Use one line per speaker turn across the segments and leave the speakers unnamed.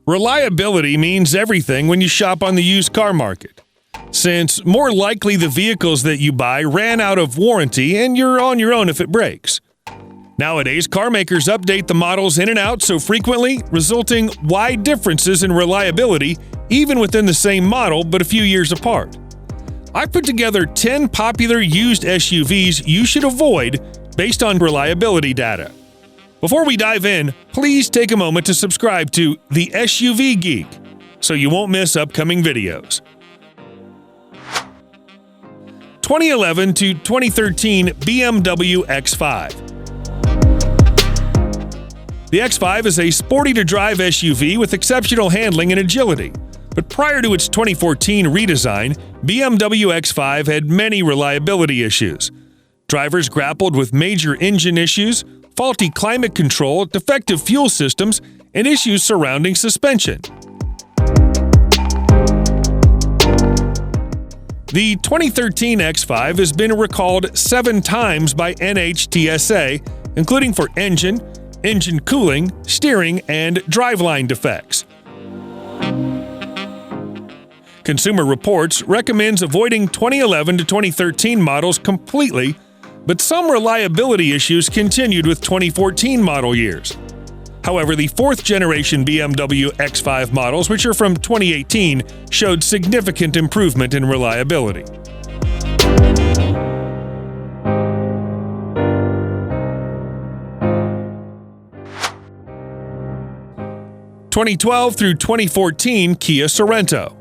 Reliability means everything when you shop on the used car market, since more likely the vehicles that you buy ran out of warranty and you're on your own if it breaks. Nowadays, car makers update the models in and out so frequently, resulting wide differences in reliability even within the same model but a few years apart. I put together 10 popular used SUVs you should avoid based on reliability data. Before we dive in, please take a moment to subscribe to The SUV Geek so you won't miss upcoming videos. 2011 to 2013 BMW X5. The X5 is a sporty-to-drive SUV with exceptional handling and agility. But prior to its 2014 redesign, BMW X5 had many reliability issues. Drivers grappled with major engine issues, faulty climate control, defective fuel systems, and issues surrounding suspension. The 2013 X5 has been recalled 7 times by NHTSA, including for engine cooling, steering, and driveline defects. Consumer Reports recommends avoiding 2011 to 2013 models completely, but some reliability issues continued with 2014 model years. However, the 4th-generation BMW X5 models, which are from 2018, showed significant improvement in reliability. (2012 through 2014) Kia Sorento.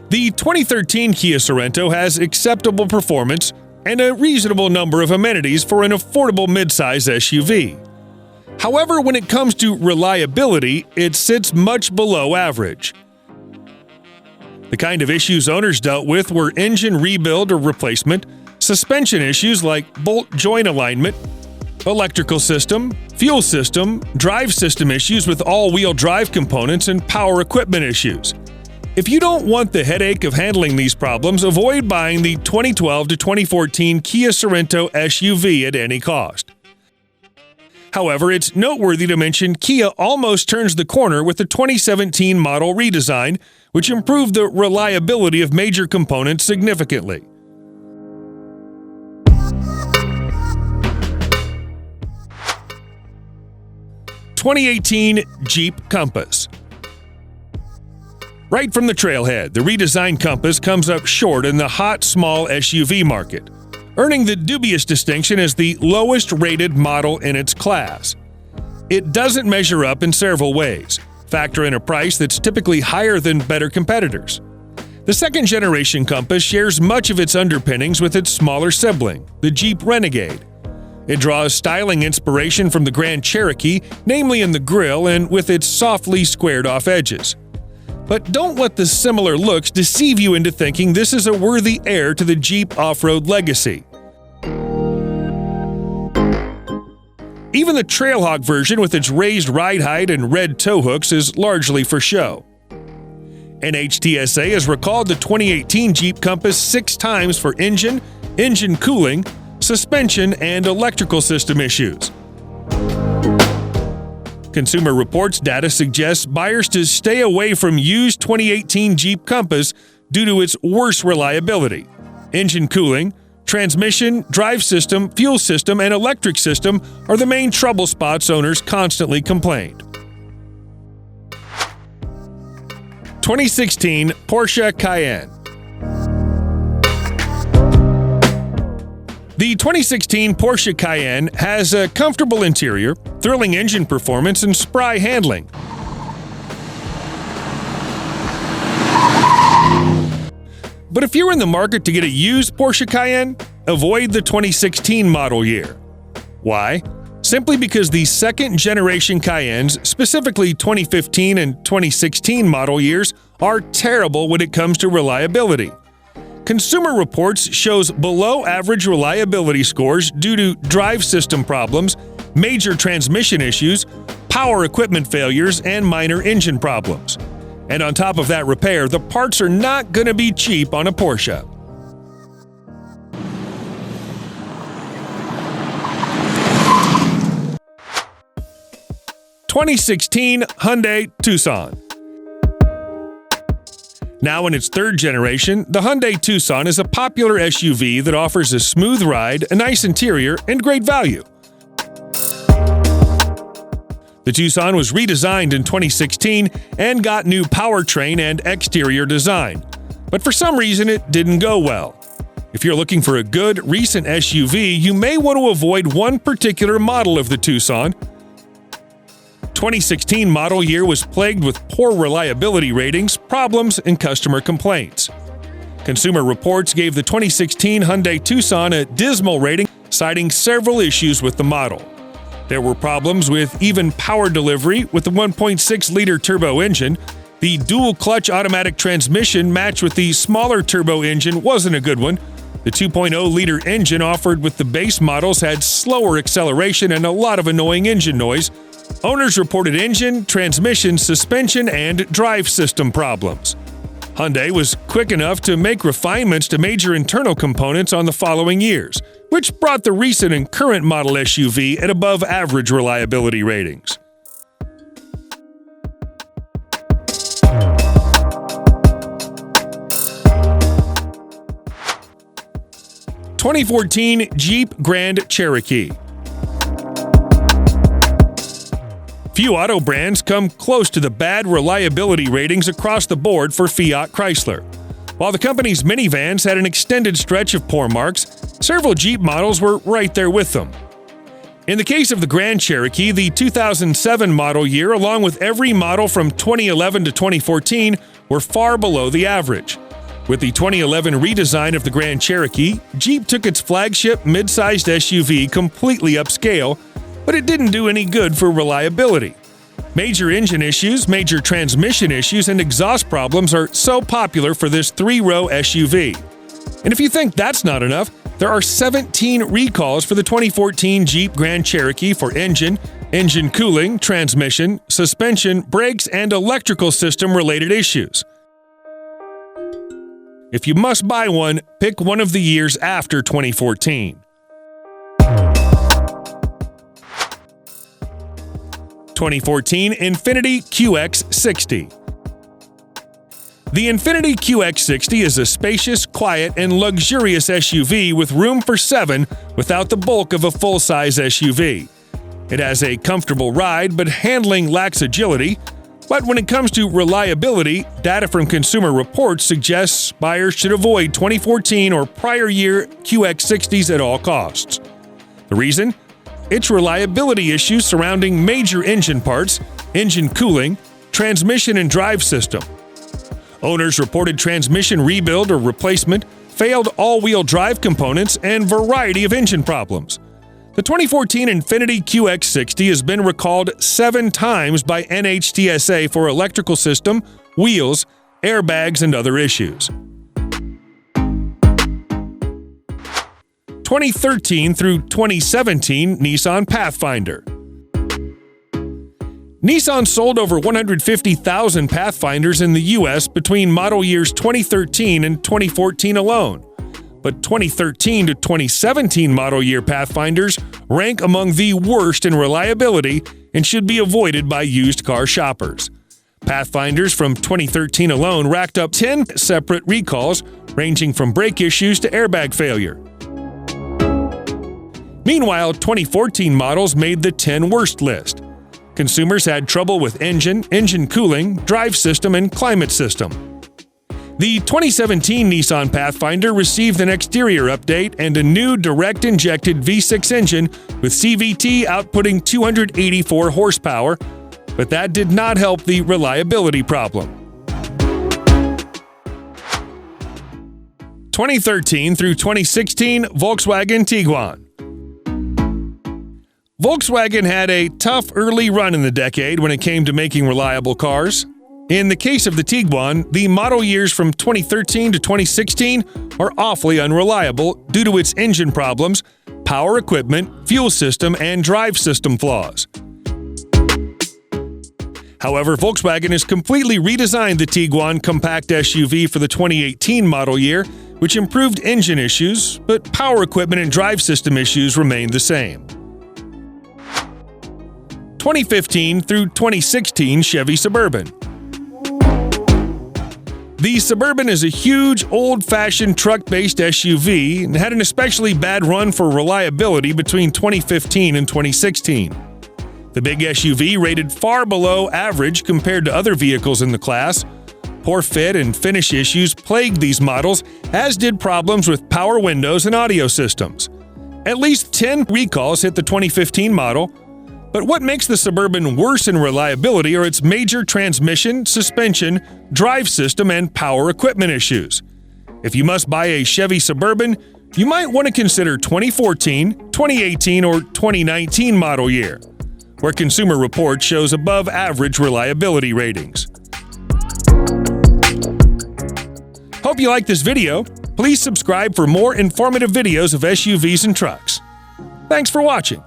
The 2013 Kia Sorento has acceptable performance and a reasonable number of amenities for an affordable midsize SUV. However, when it comes to reliability, it sits much below average. The kind of issues owners dealt with were engine rebuild or replacement, suspension issues like bolt joint alignment, electrical system, fuel system, drive system issues with all-wheel drive components, and power equipment issues. If you don't want the headache of handling these problems, avoid buying the 2012 to 2014 Kia Sorento SUV at any cost. However, it's noteworthy to mention Kia almost turns the corner with the 2017 model redesign, which improved the reliability of major components significantly. (2018) Jeep Compass. Right from the trailhead, the redesigned Compass comes up short in the hot small SUV market, earning the dubious distinction as the lowest-rated model in its class. It doesn't measure up in several ways. Factor in a price that's typically higher than better competitors. The second-generation Compass shares much of its underpinnings with its smaller sibling, the Jeep Renegade. It draws styling inspiration from the Grand Cherokee, namely in the grille and with its softly squared-off edges. But don't let the similar looks deceive you into thinking this is a worthy heir to the Jeep off-road legacy. Even the Trailhawk version with its raised ride height and red tow hooks is largely for show. NHTSA has recalled the 2018 Jeep Compass 6 times for engine cooling, suspension, and electrical system issues. Consumer Reports data suggests buyers to stay away from used 2018 Jeep Compass due to its worse reliability. Engine cooling, transmission, drive system, fuel system, and electric system are the main trouble spots owners constantly complained. 2016 Porsche Cayenne. The 2016 Porsche Cayenne has a comfortable interior, thrilling engine performance, and spry handling. But if you're in the market to get a used Porsche Cayenne, avoid the 2016 model year. Why? Simply because the second-generation Cayennes, specifically 2015 and 2016 model years, are terrible when it comes to reliability. Consumer Reports shows below-average reliability scores due to drive system problems, major transmission issues, power equipment failures, and minor engine problems. And on top of that repair, the parts are not going to be cheap on a Porsche. 2016 Hyundai Tucson. Now in its third generation, the Hyundai Tucson is a popular SUV that offers a smooth ride, a nice interior, and great value. The Tucson was redesigned in 2016 and got new powertrain and exterior design, but for some reason it didn't go well. If you're looking for a good, recent SUV, you may want to avoid one particular model of the Tucson. 2016 model year was plagued with poor reliability ratings, problems, and customer complaints. Consumer Reports gave the 2016 Hyundai Tucson a dismal rating, citing several issues with the model. There were problems with even power delivery with the 1.6-liter turbo engine. The dual-clutch automatic transmission matched with the smaller turbo engine wasn't a good one. The 2.0-liter engine offered with the base models had slower acceleration and a lot of annoying engine noise. Owners reported engine, transmission, suspension, and drive system problems. Hyundai was quick enough to make refinements to major internal components on the following years, which brought the recent and current model SUV at above-average reliability ratings. (2014) Jeep Grand Cherokee. Few auto brands come close to the bad reliability ratings across the board for Fiat Chrysler. While the company's minivans had an extended stretch of poor marks, several Jeep models were right there with them. In the case of the Grand Cherokee, the 2007 model year, along with every model from 2011 to 2014, were far below the average. With the 2011 redesign of the Grand Cherokee, Jeep took its flagship mid-sized SUV completely upscale, but it didn't do any good for reliability. Major engine issues, major transmission issues, and exhaust problems are so popular for this three-row SUV. And if you think that's not enough, there are 17 recalls for the 2014 Jeep Grand Cherokee for engine cooling, transmission, suspension, brakes, and electrical system-related issues. If you must buy one, pick one of the years after 2014. 2014 Infiniti QX60. The Infiniti QX60 is a spacious, quiet, and luxurious SUV with room for 7 without the bulk of a full-size SUV. It has a comfortable ride, but handling lacks agility. But when it comes to reliability, data from Consumer Reports suggests buyers should avoid 2014 or prior year QX60s at all costs. The reason? Its reliability issues surrounding major engine parts, engine cooling, transmission and drive system. Owners reported transmission rebuild or replacement, failed all-wheel drive components, and variety of engine problems. The 2014 Infiniti QX60 has been recalled 7 times by NHTSA for electrical system, wheels, airbags, and other issues. 2013 through 2017 Nissan Pathfinder. Nissan sold over 150,000 Pathfinders in the U.S. between model years 2013 and 2014 alone. But 2013 to 2017 model year Pathfinders rank among the worst in reliability and should be avoided by used car shoppers. Pathfinders from 2013 alone racked up 10 separate recalls, ranging from brake issues to airbag failure. Meanwhile, 2014 models made the 10 worst list. Consumers had trouble with engine cooling, drive system, and climate system. The 2017 Nissan Pathfinder received an exterior update and a new direct-injected V6 engine with CVT outputting 284 horsepower, but that did not help the reliability problem. 2013 through 2016 Volkswagen Tiguan. Volkswagen had a tough early run in the decade when it came to making reliable cars. In the case of the Tiguan, the model years from 2013 to 2016 are awfully unreliable due to its engine problems, power equipment, fuel system, and drive system flaws. However, Volkswagen has completely redesigned the Tiguan compact SUV for the 2018 model year, which improved engine issues, but power equipment and drive system issues remained the same. 2015 through 2016 Chevy Suburban. The Suburban is a huge, old-fashioned truck-based SUV and had an especially bad run for reliability between 2015 and 2016. The big SUV rated far below average compared to other vehicles in the class. Poor fit and finish issues plagued these models, as did problems with power windows and audio systems. At least 10 recalls hit the 2015 model. But what makes the Suburban worse in reliability are its major transmission, suspension, drive system, and power equipment issues. If you must buy a Chevy Suburban, you might want to consider 2014, 2018, or 2019 model year, where Consumer Reports shows above average reliability ratings. Hope you like this video. Please subscribe for more informative videos of SUVs and trucks. Thanks for watching.